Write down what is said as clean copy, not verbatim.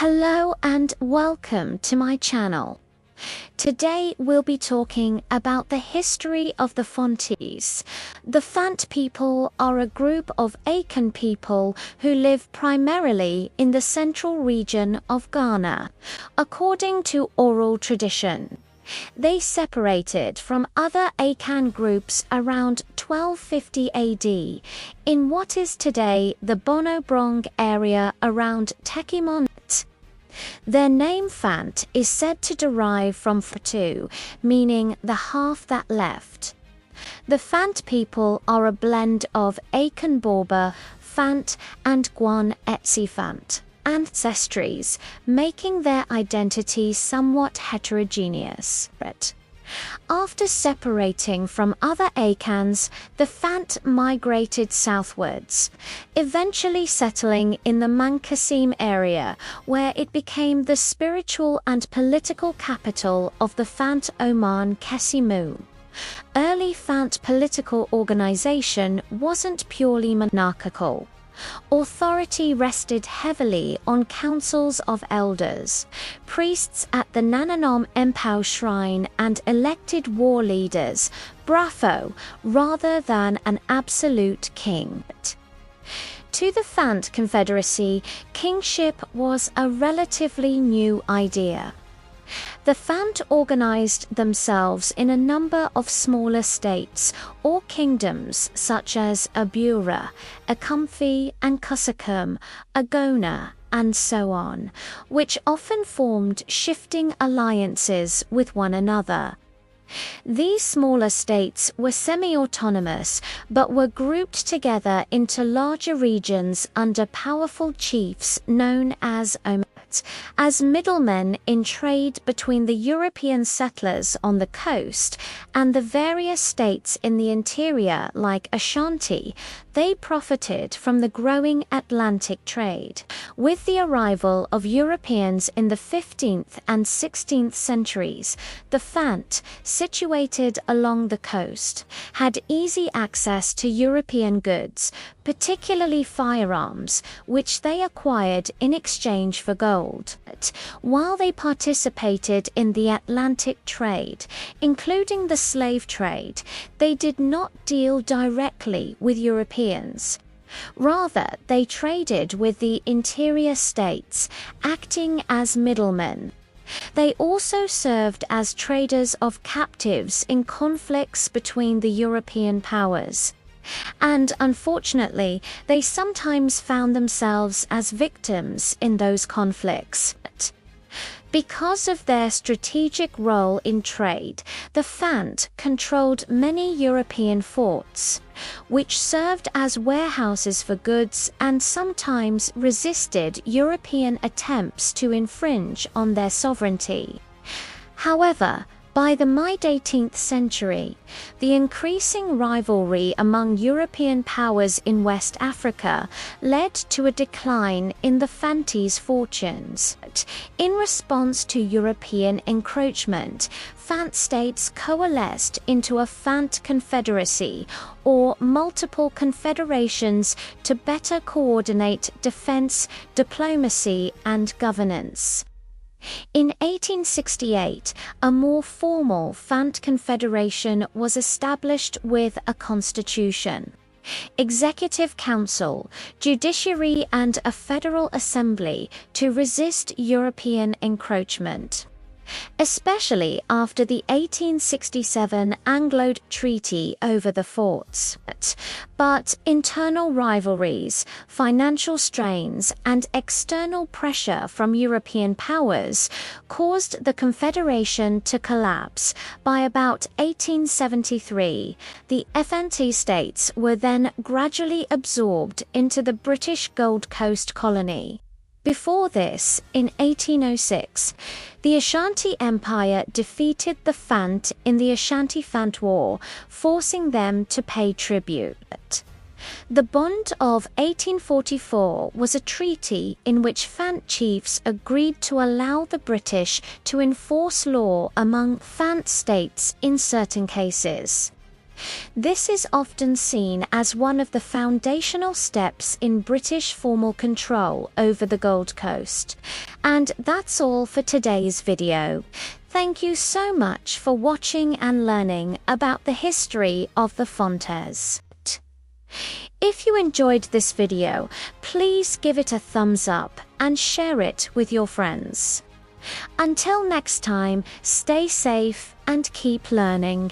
Hello and welcome to my channel. Today we'll be talking about the history of the Fantes. The Fante people are a group of Akan people who live primarily in the central region of Ghana, according to oral tradition. They separated from other Akan groups around 1250 AD in what is today the Bonobrong area around Techiman. Their name Fante is said to derive from Fatu, meaning the half that left. The Fante people are a blend of Akan Borba, Fante and Guan Etsi Fante ancestries, making their identity somewhat heterogeneous. After separating from other Akans, the Fante migrated southwards, eventually settling in the Mankessim area, where it became the spiritual and political capital of the Fante Mankessim. Early Fante political organization wasn't purely monarchical. Authority rested heavily on councils of elders, priests at the Nananom Empau shrine and elected war leaders, brafo, rather than an absolute king. To the Fante Confederacy, kingship was a relatively new idea. The Fante organized themselves in a number of smaller states or kingdoms such as Abura, Akamfi and Kusakum, Agona, and so on, which often formed shifting alliances with one another. These smaller states were semi-autonomous but were grouped together into larger regions under powerful chiefs known as as middlemen in trade between the European settlers on the coast and the various states in the interior like Ashanti. They profited from the growing Atlantic trade. With the arrival of Europeans in the 15th and 16th centuries, the Fante, situated along the coast, had easy access to European goods, particularly firearms, which they acquired in exchange for gold. While they participated in the Atlantic trade, including the slave trade, they did not deal directly with Europeans. Rather, they traded with the interior states, acting as middlemen. They also served as traders of captives in conflicts between the European powers. And unfortunately, they sometimes found themselves as victims in those conflicts. Because of their strategic role in trade, the Fante controlled many European forts, which served as warehouses for goods and sometimes resisted European attempts to infringe on their sovereignty. However, by the mid-18th century, the increasing rivalry among European powers in West Africa led to a decline in the Fantes' fortunes. In response to European encroachment, Fante states coalesced into a Fante Confederacy, or multiple confederations, to better coordinate defense, diplomacy, and governance. In 1868, a more formal Fante Confederation was established with a constitution, executive council, judiciary and a federal assembly to resist European encroachment. Especially after the 1867 Anglo Treaty over the forts. But internal rivalries, financial strains, and external pressure from European powers caused the Confederation to collapse. By about 1873, the Fante states were then gradually absorbed into the British Gold Coast colony. Before this, in 1806, the Ashanti Empire defeated the Fante in the Ashanti-Fante War, forcing them to pay tribute. The Bond of 1844 was a treaty in which Fante chiefs agreed to allow the British to enforce law among Fante states in certain cases. This is often seen as one of the foundational steps in British formal control over the Gold Coast. And that's all for today's video. Thank you so much for watching and learning about the history of the Fantes. If you enjoyed this video, please give it a thumbs up and share it with your friends. Until next time, stay safe and keep learning.